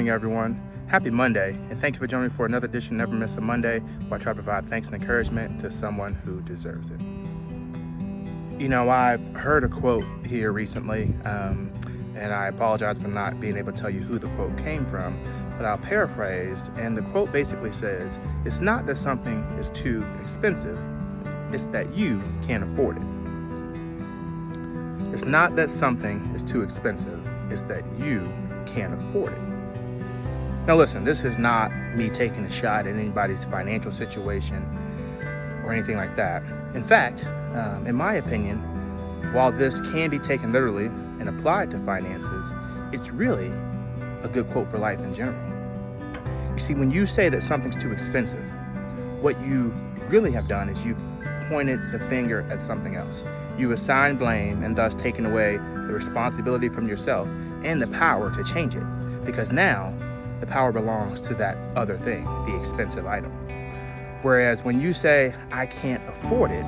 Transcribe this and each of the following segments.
morning, everyone. Happy Monday, and thank you for joining me for another edition of Never Miss a Monday, where I try to provide thanks and encouragement to someone who deserves it. You know, I've heard a quote here recently, and I apologize for not being able to tell you who the quote came from, but I'll paraphrase, and the quote basically says, it's not that something is too expensive, it's that you can't afford it. It's not that something is too expensive, it's that you can't afford it. Now listen, this is not me taking a shot at anybody's financial situation or anything like that. In fact, in my opinion, while this can be taken literally and applied to finances, it's really a good quote for life in general. You see, when you say that something's too expensive, what you really have done is you've pointed the finger at something else. You've assigned blame and thus taken away the responsibility from yourself and the power to change it, because now the power belongs to that other thing, the expensive item. Whereas when you say, I can't afford it,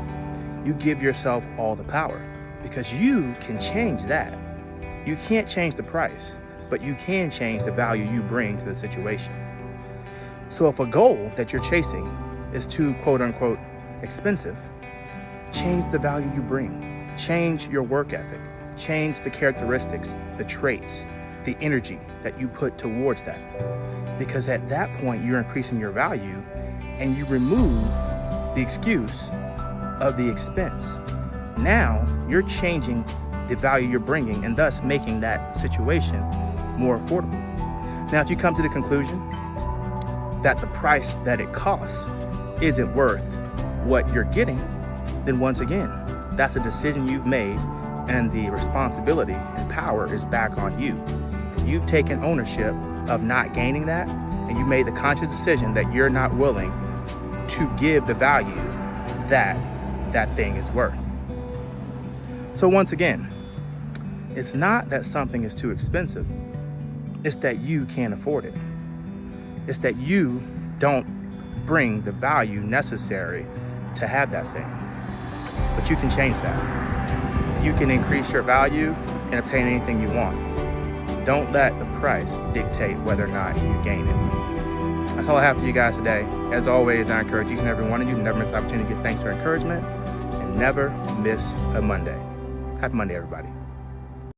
you give yourself all the power, because you can change that. You can't change the price, but you can change the value you bring to the situation. So if a goal that you're chasing is too quote unquote expensive, change the value you bring. Change your work ethic. Change the characteristics, the traits, the energy that you put towards that. Because at that point, you're increasing your value and you remove the excuse of the expense. Now you're changing the value you're bringing and thus making that situation more affordable. Now, if you come to the conclusion that the price that it costs isn't worth what you're getting, then once again, that's a decision you've made, and the responsibility and power is back on you. You've taken ownership of not gaining that, and you made the conscious decision that you're not willing to give the value that that thing is worth. So once again, it's not that something is too expensive, it's that you can't afford it. It's that you don't bring the value necessary to have that thing. But you can change that. You can increase your value and obtain anything you want. Don't let the price dictate whether or not you gain it. That's all I have for you guys today. As always, I encourage each and every one of you to never miss the opportunity to give thanks or encouragement, and never miss a Monday. Happy Monday, everybody.